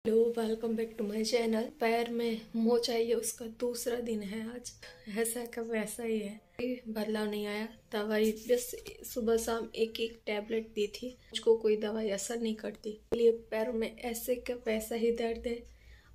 Hello, welcome back to my channel. पैर में मोच आई है, उसका दूसरा दिन है आज। ऐसा का वैसा ही है, कोई बदलाव नहीं आया। दवाई बस सुबह शाम एक एक टैबलेट दी थी, मुझको कोई दवाई असर नहीं करती, इसलिए पैरों में ऐसे का वैसा ही दर्द है।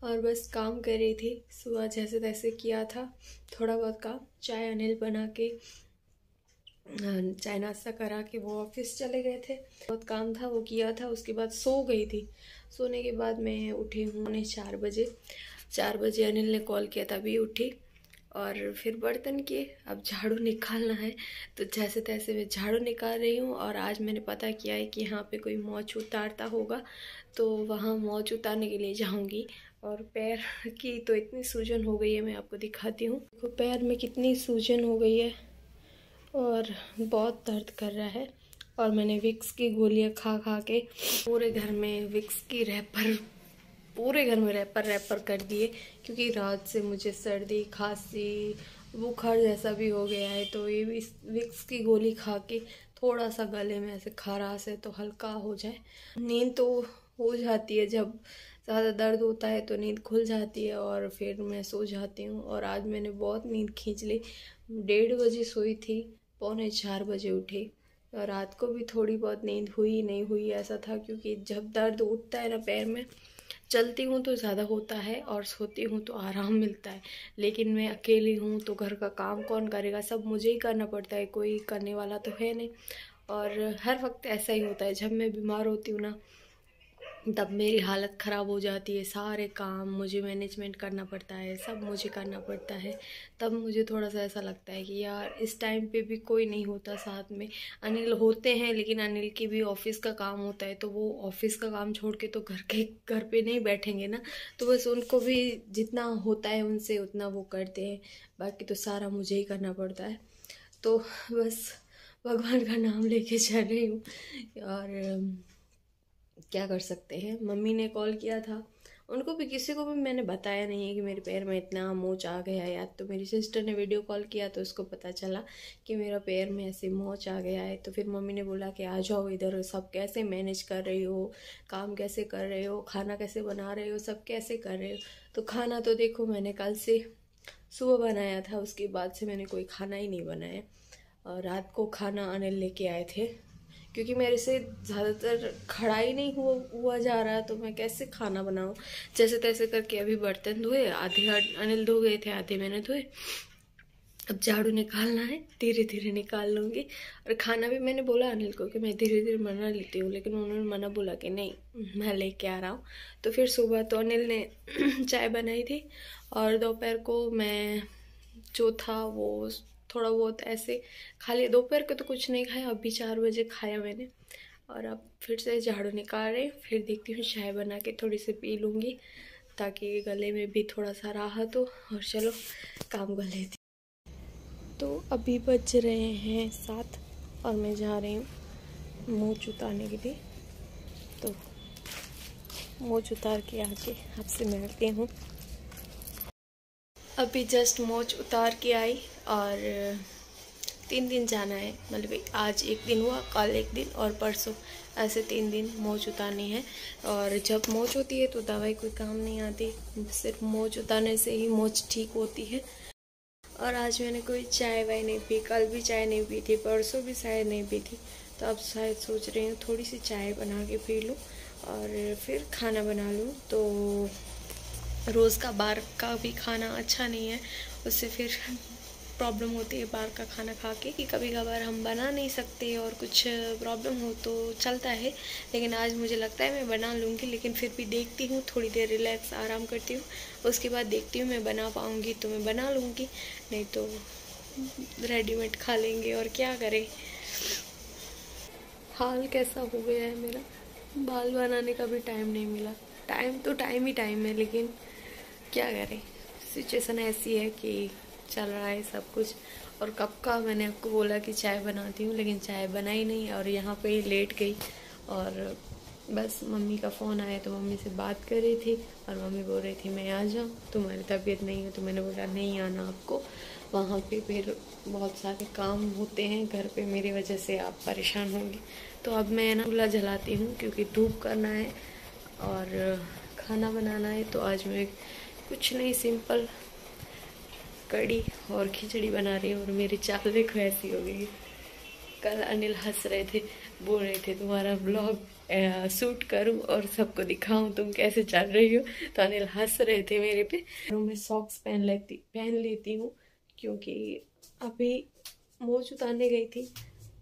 और बस काम कर रही थी, सुबह जैसे तैसे किया था थोड़ा बहुत काम, चाय अनिल बना के चाय नाश्ता करा के वो ऑफिस चले गए थे। बहुत काम था वो किया था, उसके बाद सो गई थी। सोने के बाद मैं उठी हूँ 4 बजे अनिल ने कॉल किया, तभी उठी और फिर बर्तन किए। अब झाड़ू निकालना है, तो जैसे तैसे मैं झाड़ू निकाल रही हूँ। और आज मैंने पता किया है कि यहाँ पे कोई मौच उतारता होगा, तो वहाँ मौच उतारने के लिए जाऊँगी। और पैर की तो इतनी सूजन हो गई है, मैं आपको दिखाती हूँ। देखो पैर में कितनी सूजन हो गई है और बहुत दर्द कर रहा है। और मैंने विक्स की गोलियां खा खा के पूरे घर में विक्स की रैपर कर दिए, क्योंकि रात से मुझे सर्दी खांसी बुखार जैसा भी हो गया है। तो ये भी विक्स की गोली खा के थोड़ा सा गले में ऐसे खराश है तो हल्का हो जाए। नींद तो हो जाती है, जब ज़्यादा दर्द होता है तो नींद खुल जाती है और फिर मैं सो जाती हूँ। और आज मैंने बहुत नींद खींच ली, 1:30 बजे सोई थी, 3:45 बजे उठी। और रात को भी थोड़ी बहुत नींद हुई नहीं हुई ऐसा था, क्योंकि जब दर्द उठता है ना पैर में, चलती हूँ तो ज़्यादा होता है और सोती हूँ तो आराम मिलता है। लेकिन मैं अकेली हूँ तो घर का काम कौन करेगा, सब मुझे ही करना पड़ता है, कोई करने वाला तो है नहीं। और हर वक्त ऐसा ही होता है, जब मैं बीमार होती हूँ ना तब मेरी हालत ख़राब हो जाती है। सारे काम मुझे मैनेजमेंट करना पड़ता है, सब मुझे करना पड़ता है। तब मुझे थोड़ा सा ऐसा लगता है कि यार इस टाइम पे भी कोई नहीं होता साथ में। अनिल होते हैं, लेकिन अनिल की भी ऑफिस का काम होता है, तो वो ऑफिस का काम छोड़ के तो घर पे नहीं बैठेंगे ना। तो बस उनको भी जितना होता है उनसे उतना वो करते हैं, बाकी तो सारा मुझे ही करना पड़ता है। तो बस भगवान का नाम लेके चल रही हूँ। और क्या कर सकते हैं। मम्मी ने कॉल किया था, उनको भी किसी को भी मैंने बताया नहीं है कि मेरे पैर में इतना मोच आ गया है। तो मेरी सिस्टर ने वीडियो कॉल किया तो उसको पता चला कि मेरा पैर में ऐसे मोच आ गया है। तो फिर मम्मी ने बोला कि आ जाओ इधर, सब कैसे मैनेज कर रही हो, काम कैसे कर रहे हो, खाना कैसे बना रहे हो, सब कैसे कर रहे हो। तो खाना तो देखो मैंने कल से सुबह बनाया था, उसके बाद से मैंने कोई खाना ही नहीं बनाया। और रात को खाना अनिल लेके आए थे, क्योंकि मेरे से ज़्यादातर खड़ा ही नहीं हुआ जा रहा, तो मैं कैसे खाना बनाऊँ। जैसे तैसे करके अभी बर्तन धोए, आधे अनिल धो गए थे, आधे मैंने धोए। अब झाड़ू निकालना है, धीरे धीरे निकाल लूँगी। और खाना भी मैंने बोला अनिल को कि मैं धीरे धीरे बना लेती हूँ, लेकिन उन्होंने मना बोला कि नहीं मैं लेके आ रहा हूँ। तो फिर सुबह तो अनिल ने चाय बनाई थी, और दोपहर को मैं जो था वो थोड़ा बहुत ऐसे खा लिया। दोपहर को तो कुछ नहीं खाया, अभी 4 बजे खाया मैंने। और अब फिर से झाड़ू निकाल रहे, फिर देखती हूँ चाय बना के थोड़ी सी पी लूँगी, ताकि गले में भी थोड़ा सा राहत हो। और चलो काम कर लेती। तो अभी बज रहे हैं 7 और मैं जा रही हूँ मोच उतारने के लिए। तो मोच उतार के आके आपसे मिलती हूँ। अभी जस्ट मोच उतार के आई, और 3 दिन जाना है, मतलब आज एक दिन हुआ, कल एक दिन और परसों, ऐसे 3 दिन मोच उतारनी है। और जब मोच होती है तो दवाई कोई काम नहीं आती, सिर्फ मोच उतारने से ही मोच ठीक होती है। और आज मैंने कोई चाय वाय नहीं पी, कल भी चाय नहीं पी थी, परसों भी शायद नहीं पी थी। तो अब शायद सोच रही हूँ थोड़ी सी चाय बना के पी लूँ और फिर खाना बना लूँ। तो रोज़ का बाहर का भी खाना अच्छा नहीं है, उससे फिर प्रॉब्लम होती है बाहर का खाना खा के, कि कभी कभार हम बना नहीं सकते और कुछ प्रॉब्लम हो तो चलता है। लेकिन आज मुझे लगता है मैं बना लूँगी, लेकिन फिर भी देखती हूँ, थोड़ी देर रिलैक्स आराम करती हूँ, उसके बाद देखती हूँ मैं बना पाऊँगी तो मैं बना लूँगी, नहीं तो रेडीमेड खा लेंगे। और क्या करें, हाल कैसा हो गया है मेरा, बाल बनाने का भी टाइम नहीं मिला। टाइम तो टाइम ही टाइम है, लेकिन क्या करें, सिचुएशन ऐसी है कि चल रहा है सब कुछ। और कब का मैंने आपको बोला कि चाय बनाती हूँ, लेकिन चाय बनाई नहीं और यहाँ पे लेट गई। और बस मम्मी का फ़ोन आया तो मम्मी से बात कर रही थी, और मम्मी बोल रही थी मैं आ जाऊँ, तुम्हारी तबीयत नहीं है। तो मैंने बोला नहीं आना आपको, वहाँ पे फिर बहुत सारे काम होते हैं घर पे, मेरी वजह से आप परेशान होंगे। तो अब मैं ना चूल्हा जलाती हूँ, क्योंकि धूप करना है और खाना बनाना है, तो आज मैं कुछ नहीं, सिंपल कड़ी और खिचड़ी बना रही हूँ। और मेरी चाल देखो ऐसी हो गई है। कल अनिल हंस रहे थे, बोल रहे थे तुम्हारा ब्लॉग शूट करूं और सबको दिखाऊं तुम कैसे चल रही हो। तो अनिल हंस रहे थे मेरे पे। मैं सॉक्स पहन लेती हूँ, क्योंकि अभी मोच उतारने गई थी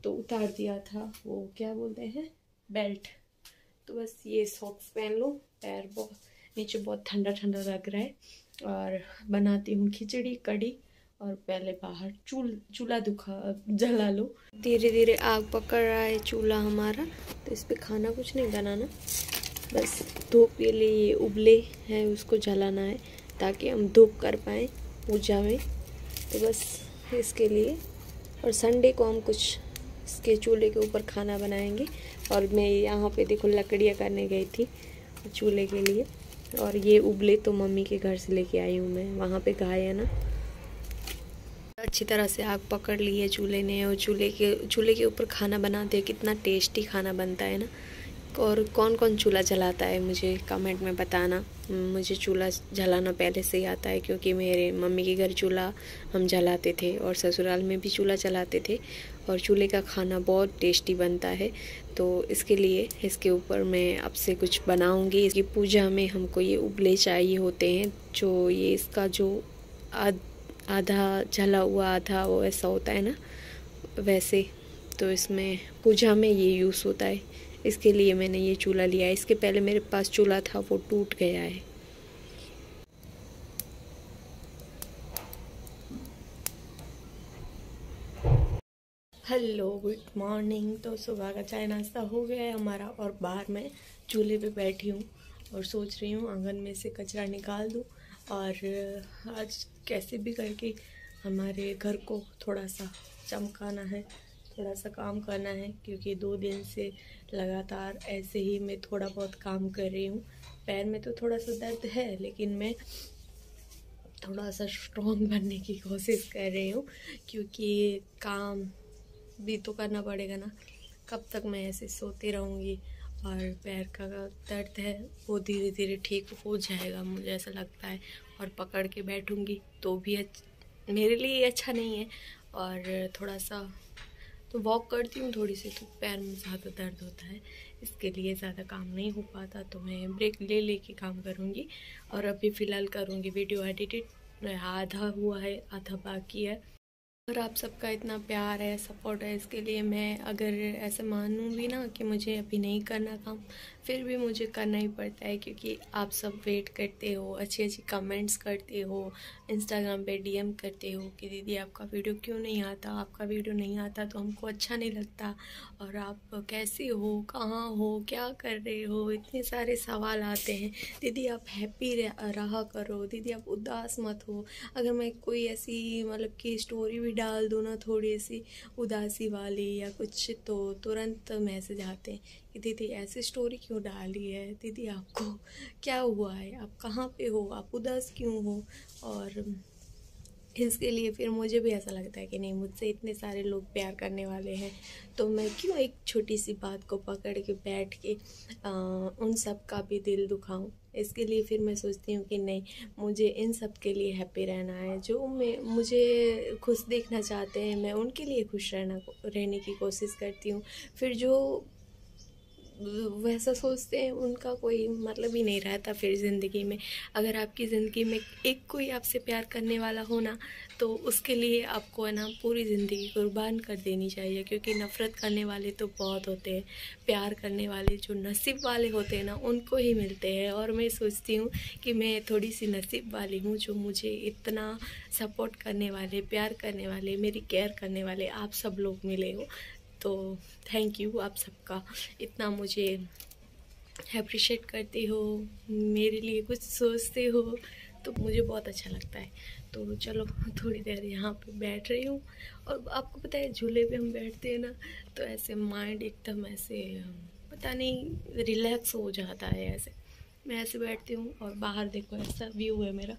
तो उतार दिया था, वो क्या बोलते हैं, बेल्ट। तो बस ये सॉक्स पहन लो, पैर बहुत नीचे बहुत ठंडा ठंडा लग रहा है। और बनाती हूँ खिचड़ी कड़ी, और पहले बाहर चूल्हा जला लो। धीरे धीरे आग पकड़ रहा है चूल्हा हमारा, तो इस पे खाना कुछ नहीं बनाना, बस धूप के लिए ये उबले हैं उसको जलाना है, ताकि हम धूप कर पाएँ पूजा में। तो बस इसके लिए, और संडे को हम कुछ इसके चूल्हे के ऊपर खाना बनाएंगे। और मैं यहाँ पे देखो लकड़ियाँ करने गई थी चूल्हे के लिए, और ये उबले तो मम्मी के घर से लेके आई हूँ मैं, वहाँ पे गाय है ना। अच्छी तरह से आग पकड़ ली है चूल्हे ने, और चूल्हे के ऊपर खाना बनाते हैं, कितना टेस्टी खाना बनता है ना। और कौन कौन चूल्हा जलाता है मुझे कमेंट में बताना। मुझे चूल्हा जलाना पहले से ही आता है, क्योंकि मेरे मम्मी के घर चूल्हा हम जलाते थे, और ससुराल में भी चूल्हा जलाते थे, और चूल्हे का खाना बहुत टेस्टी बनता है। तो इसके लिए इसके ऊपर मैं अब से कुछ बनाऊंगी। इसकी पूजा में हमको ये उबले चाहिए होते हैं, जो ये इसका जो आधा जला हुआ आधा वो ऐसा होता है ना, वैसे। तो इसमें पूजा में ये यूज़ होता है, इसके लिए मैंने ये चूल्हा लिया है। इसके पहले मेरे पास चूल्हा था, वो टूट गया है। Hello, good morning. तो सुबह का चाय नाश्ता हो गया है हमारा, और बाहर मैं चूल्हे पे बैठी हूँ और सोच रही हूँ आंगन में से कचरा निकाल दूँ, और आज कैसे भी करके हमारे घर को थोड़ा सा चमकाना है, थोड़ा सा काम करना है, क्योंकि 2 दिन से लगातार ऐसे ही मैं थोड़ा बहुत काम कर रही हूँ। पैर में तो थोड़ा सा दर्द है, लेकिन मैं थोड़ा सा स्ट्रॉन्ग बनने की कोशिश कर रही हूँ, क्योंकि काम भी तो करना पड़ेगा ना। कब तक मैं ऐसे सोती रहूँगी। और पैर का दर्द है वो धीरे धीरे ठीक हो जाएगा, मुझे ऐसा लगता है। और पकड़ के बैठूँगी तो भी मेरे लिए अच्छा नहीं है। और थोड़ा सा तो वॉक करती हूँ थोड़ी सी, तो पैर में ज़्यादा दर्द होता है, इसके लिए ज़्यादा काम नहीं हो पाता, तो मैं ब्रेक ले के काम करूँगी। और अभी फ़िलहाल करूँगी वीडियो एडिटेड, आधा हुआ है आधा बाकी है। और आप सबका इतना प्यार है, सपोर्ट है, इसके लिए मैं अगर ऐसे मानूँ भी ना कि मुझे अभी नहीं करना काम, फिर भी मुझे करना ही पड़ता है, क्योंकि आप सब वेट करते हो, अच्छी अच्छी कमेंट्स करते हो, इंस्टाग्राम पे डीएम करते हो कि दीदी आपका वीडियो क्यों नहीं आता, आपका वीडियो नहीं आता तो हमको अच्छा नहीं लगता, और आप कैसे हो, कहाँ हो, क्या कर रहे हो, इतने सारे सवाल आते हैं। दीदी आप हैप्पी रहा करो, दीदी आप उदास मत हो। अगर मैं कोई ऐसी मतलब कि स्टोरी भी डाल दूँ ना थोड़ी सी उदासी वाली या कुछ, तो तुरंत मैसेज आते हैं कि दीदी ऐसी स्टोरी क्यों डाली है, दीदी आपको क्या हुआ है, आप कहाँ पे हो, आप उदास क्यों हो। और इसके लिए फिर मुझे भी ऐसा लगता है कि नहीं, मुझसे इतने सारे लोग प्यार करने वाले हैं, तो मैं क्यों एक छोटी सी बात को पकड़ के बैठ के उन सब का भी दिल दुखाऊं। इसके लिए फिर मैं सोचती हूँ कि नहीं, मुझे इन सब के लिए हैप्पी रहना है। जो मुझे खुश देखना चाहते हैं, मैं उनके लिए खुश रहने की कोशिश करती हूँ। फिर जो वैसा सोचते हैं उनका कोई मतलब ही नहीं रहता फिर ज़िंदगी में। अगर आपकी ज़िंदगी में एक कोई आपसे प्यार करने वाला हो ना, तो उसके लिए आपको है ना पूरी ज़िंदगी कुर्बान कर देनी चाहिए, क्योंकि नफ़रत करने वाले तो बहुत होते हैं, प्यार करने वाले जो नसीब वाले होते हैं ना उनको ही मिलते हैं। और मैं सोचती हूँ कि मैं थोड़ी सी नसीब वाली हूँ, जो मुझे इतना सपोर्ट करने वाले, प्यार करने वाले, मेरी केयर करने वाले आप सब लोग मिले हो। तो थैंक यू आप सबका, इतना मुझे अप्रिशिएट करते हो, मेरे लिए कुछ सोचते हो, तो मुझे बहुत अच्छा लगता है। तो चलो थोड़ी देर यहाँ पे बैठ रही हूँ। और आपको पता है झूले पे हम बैठते हैं ना, तो ऐसे माइंड एकदम ऐसे पता नहीं रिलैक्स हो जाता है। ऐसे मैं ऐसे बैठती हूँ, और बाहर देखो ऐसा व्यू है मेरा,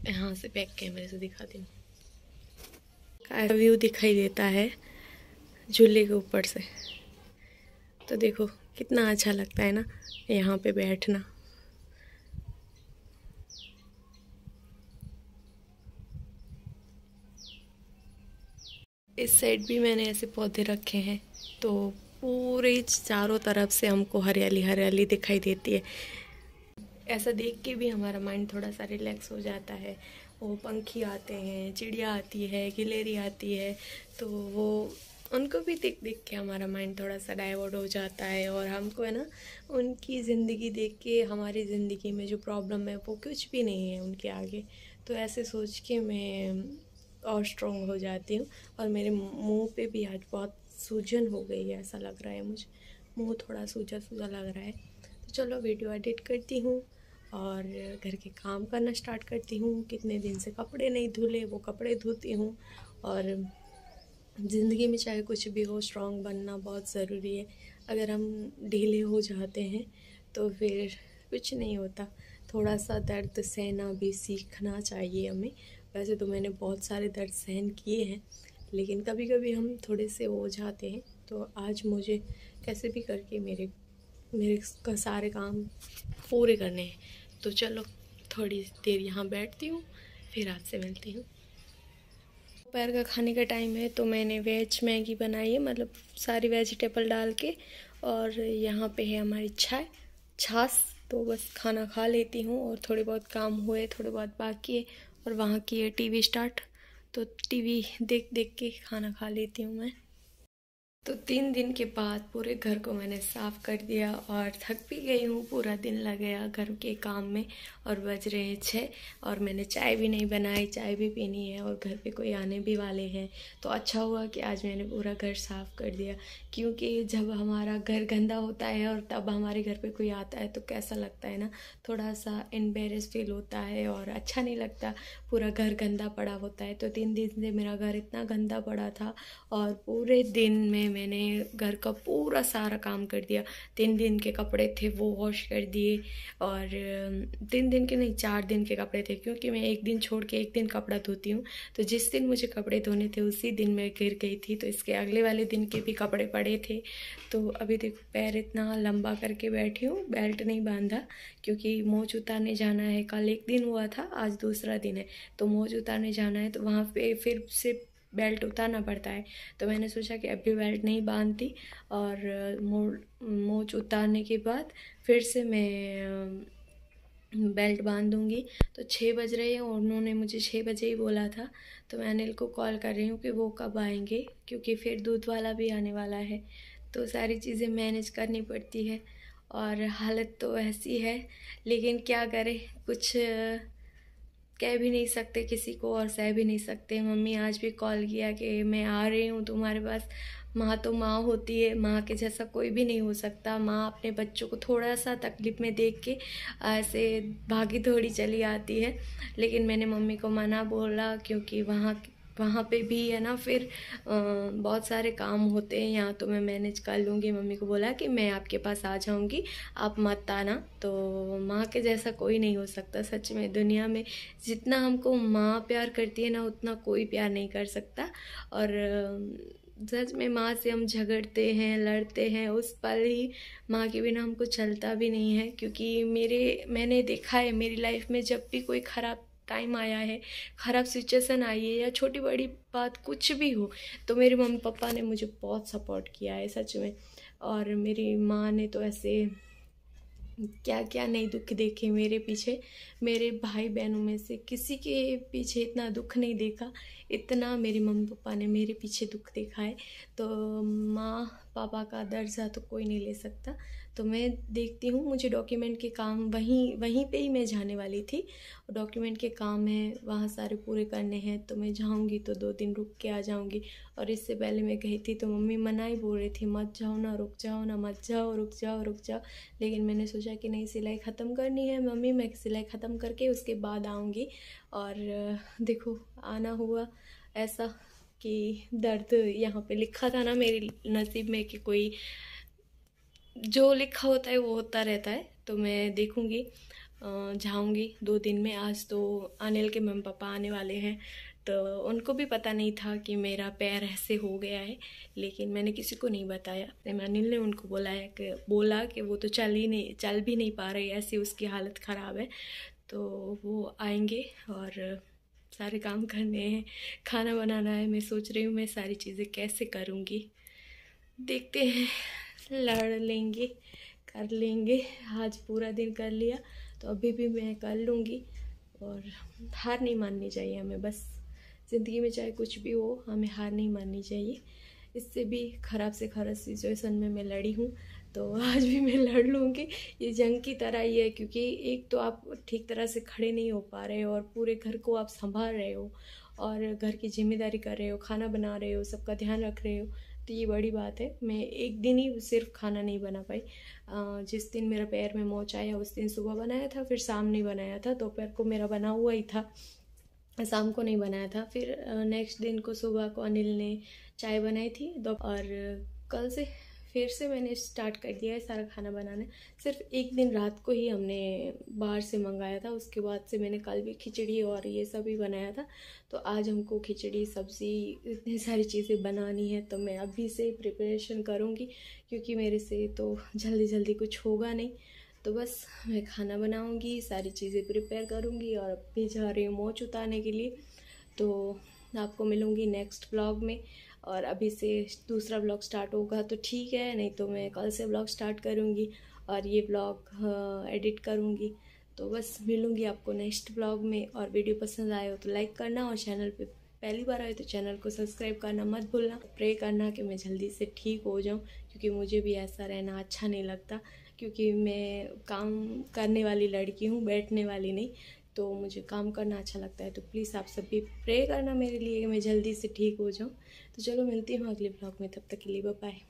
यहाँ से बैक कैमरे से दिखाती हूँ, ऐसा व्यू दिखाई देता है झूले के ऊपर से। तो देखो कितना अच्छा लगता है ना यहाँ पे बैठना। इस साइड भी मैंने ऐसे पौधे रखे हैं, तो पूरे चारों तरफ से हमको हरियाली हरियाली दिखाई देती है। ऐसा देख के भी हमारा माइंड थोड़ा सा रिलैक्स हो जाता है। वो पंखी आते हैं, चिड़िया आती है, गिलहरी आती है, तो वो उनको भी देख देख के हमारा माइंड थोड़ा सा डाइवर्ट हो जाता है। और हमको है ना, उनकी ज़िंदगी देख के हमारी ज़िंदगी में जो प्रॉब्लम है वो कुछ भी नहीं है उनके आगे। तो ऐसे सोच के मैं और स्ट्रॉन्ग हो जाती हूँ। और मेरे मुंह पे भी आज बहुत सूजन हो गई है, ऐसा लग रहा है मुझे, मुंह थोड़ा सूजा सूजा लग रहा है। तो चलो वीडियो एडिट करती हूँ और घर के काम करना स्टार्ट करती हूँ। कितने दिन से कपड़े नहीं धुले, वो कपड़े धोती हूँ। और ज़िंदगी में चाहे कुछ भी हो, स्ट्रॉन्ग बनना बहुत ज़रूरी है। अगर हम ढीले हो जाते हैं तो फिर कुछ नहीं होता। थोड़ा सा दर्द सहना भी सीखना चाहिए हमें। वैसे तो मैंने बहुत सारे दर्द सहन किए हैं, लेकिन कभी कभी हम थोड़े से हो जाते हैं। तो आज मुझे कैसे भी करके मेरे मेरे सारे काम पूरे करने हैं। तो चलो थोड़ी देर यहाँ बैठती हूँ, फिर आपसे मिलती हूँ। दोपहर का खाने का टाइम है, तो मैंने वेज मैगी बनाई है, मतलब सारी वेजिटेबल डाल के। और यहाँ पे है हमारी छाछ। तो बस खाना खा लेती हूँ, और थोड़े बहुत काम हुए, थोड़े बहुत बाकी है। और वहाँ की है टीवी स्टार्ट, तो टीवी देख देख के खाना खा लेती हूँ मैं। तो 3 दिन के बाद पूरे घर को मैंने साफ़ कर दिया और थक भी गई हूँ। पूरा दिन लग गया घर के काम में, और बज रहे हैं 6, और मैंने चाय भी नहीं बनाई, चाय भी पीनी है, और घर पे कोई आने भी वाले हैं। तो अच्छा हुआ कि आज मैंने पूरा घर साफ़ कर दिया, क्योंकि जब हमारा घर गंदा होता है और तब हमारे घर पे कोई आता है तो कैसा लगता है ना, थोड़ा सा एम्बेरस फील होता है और अच्छा नहीं लगता। पूरा घर गंदा पड़ा होता है। तो 3 दिन से मेरा घर इतना गंदा पड़ा था, और पूरे दिन में मैंने घर का पूरा सारा काम कर दिया। 3 दिन के कपड़े थे वो वॉश कर दिए, और 3 दिन के नहीं, 4 दिन के कपड़े थे, क्योंकि मैं एक दिन छोड़ के एक दिन कपड़ा धोती हूँ। तो जिस दिन मुझे कपड़े धोने थे उसी दिन मैं गिर गई थी, तो इसके अगले वाले दिन के भी कपड़े पड़े थे। तो अभी देखो पैर इतना लंबा करके बैठी हूँ, बेल्ट नहीं बांधा, क्योंकि मोच उतारने जाना है। कल एक दिन हुआ था, आज दूसरा दिन है, तो मोच उतारने जाना है, तो वहाँ पे फिर से बेल्ट उतारना पड़ता है। तो मैंने सोचा कि अभी बेल्ट नहीं बांधती, और मोच उतारने के बाद फिर से मैं बेल्ट बांध दूँगी। तो 6 बज रहे हैं, और उन्होंने मुझे 6 बजे ही बोला था। तो मैं अनिल को कॉल कर रही हूँ कि वो कब आएंगे, क्योंकि फिर दूध वाला भी आने वाला है। तो सारी चीज़ें मैनेज करनी पड़ती है, और हालत तो ऐसी है, लेकिन क्या करें, कुछ कह भी नहीं सकते किसी को और सह भी नहीं सकते। मम्मी आज भी कॉल किया कि मैं आ रही हूँ तुम्हारे पास। माँ तो माँ होती है, माँ के जैसा कोई भी नहीं हो सकता। माँ अपने बच्चों को थोड़ा सा तकलीफ में देख के ऐसे भागी दौड़ी चली आती है। लेकिन मैंने मम्मी को मना बोला, क्योंकि वहाँ पे भी है ना, फिर बहुत सारे काम होते हैं। यहाँ तो मैं मैनेज कर लूँगी। मम्मी को बोला कि मैं आपके पास आ जाऊँगी, आप मत आना। तो माँ के जैसा कोई नहीं हो सकता सच में। दुनिया में जितना हमको माँ प्यार करती है ना, उतना कोई प्यार नहीं कर सकता। और सच में माँ से हम झगड़ते हैं, लड़ते हैं, उस पल ही माँ के बिना हमको चलता भी नहीं है। क्योंकि मैंने देखा है मेरी लाइफ में, जब भी कोई ख़राब टाइम आया है, ख़राब सिचुएशन आई है, या छोटी बड़ी बात कुछ भी हो, तो मेरे मम्मी पापा ने मुझे बहुत सपोर्ट किया है सच में। और मेरी माँ ने तो ऐसे क्या क्या नहीं दुख देखे मेरे पीछे। मेरे भाई बहनों में से किसी के पीछे इतना दुख नहीं देखा, इतना मेरे मम्मी पापा ने मेरे पीछे दुख देखा है। तो माँ पापा का दर्जा तो कोई नहीं ले सकता। तो मैं देखती हूँ, मुझे डॉक्यूमेंट के काम वहीं पे ही मैं जाने वाली थी। डॉक्यूमेंट के काम है, वहाँ सारे पूरे करने हैं। तो मैं जाऊँगी तो 2 दिन रुक के आ जाऊँगी। और इससे पहले मैं गई थी तो मम्मी मना ही बोल रही थी, मत जाओ ना, रुक जाओ ना, मत जाओ, रुक जाओ, रुक जाओ। लेकिन मैंने सोचा कि नहीं, सिलाई ख़त्म करनी है मम्मी, मैं सिलाई ख़त्म करके उसके बाद आऊँगी। और देखो आना हुआ ऐसा कि दर्द यहाँ पे लिखा था ना मेरे नसीब में, कि कोई जो लिखा होता है वो होता रहता है। तो मैं देखूँगी, जाऊँगी 2 दिन में। आज तो अनिल के मम्मी पापा आने वाले हैं, तो उनको भी पता नहीं था कि मेरा पैर ऐसे हो गया है, लेकिन मैंने किसी को नहीं बताया। अनिल ने उनको बोला कि वो तो चल भी नहीं पा रही, ऐसी उसकी हालत ख़राब है। तो वो आएंगे और सारे काम करने हैं, खाना बनाना है। मैं सोच रही हूँ मैं सारी चीज़ें कैसे करूँगी, देखते हैं, लड़ लेंगे, कर लेंगे। आज पूरा दिन कर लिया तो अभी भी मैं कर लूँगी। और हार नहीं माननी चाहिए हमें, बस ज़िंदगी में चाहे कुछ भी हो हमें हार नहीं माननी चाहिए। इससे भी ख़राब से ख़राब सिचुएशन में मैं लड़ी हूँ, तो आज भी मैं लड़ लूँगी। ये जंग की तरह ही है, क्योंकि एक तो आप ठीक तरह से खड़े नहीं हो पा रहे हो और पूरे घर को आप संभाल रहे हो और घर की जिम्मेदारी कर रहे हो, खाना बना रहे हो, सबका ध्यान रख रहे हो, तो ये बड़ी बात है। मैं एक दिन ही सिर्फ खाना नहीं बना पाई। जिस दिन मेरा पैर में मोच आया उस दिन सुबह बनाया था, फिर शाम नहीं बनाया था। दोपहर को मेरा बना हुआ ही था, शाम को नहीं बनाया था। फिर नेक्स्ट दिन को सुबह को अनिल ने चाय बनाई थी और कल से फिर से मैंने स्टार्ट कर दिया है सारा खाना बनाना। सिर्फ एक दिन रात को ही हमने बाहर से मंगाया था, उसके बाद से मैंने कल भी खिचड़ी और ये सब ही बनाया था। तो आज हमको खिचड़ी, सब्ज़ी, इतनी सारी चीज़ें बनानी है, तो मैं अभी से प्रिपरेशन करूँगी, क्योंकि मेरे से तो जल्दी जल्दी कुछ होगा नहीं। तो बस मैं खाना बनाऊंगी, सारी चीज़ें प्रिपेयर करूंगी और अब भी जा रही हूँ मोच उतारने के लिए। तो आपको मिलूंगी नेक्स्ट ब्लॉग में। और अभी से दूसरा ब्लॉग स्टार्ट होगा तो ठीक है, नहीं तो मैं कल से ब्लॉग स्टार्ट करूंगी और ये ब्लॉग एडिट करूंगी। तो बस मिलूंगी आपको नेक्स्ट ब्लॉग में। और वीडियो पसंद आए हो तो लाइक करना, और चैनल पे पहली बार आए तो चैनल को सब्सक्राइब करना मत भूलना। प्रे करना कि मैं जल्दी से ठीक हो जाऊँ, क्योंकि मुझे भी ऐसा रहना अच्छा नहीं लगता, क्योंकि मैं काम करने वाली लड़की हूँ, बैठने वाली नहीं। तो मुझे काम करना अच्छा लगता है। तो प्लीज़ आप सब भी प्रे करना मेरे लिए कि मैं जल्दी से ठीक हो जाऊँ। तो चलो मिलती हूँ अगले ब्लॉग में, तब तक के लिए बाय बाय।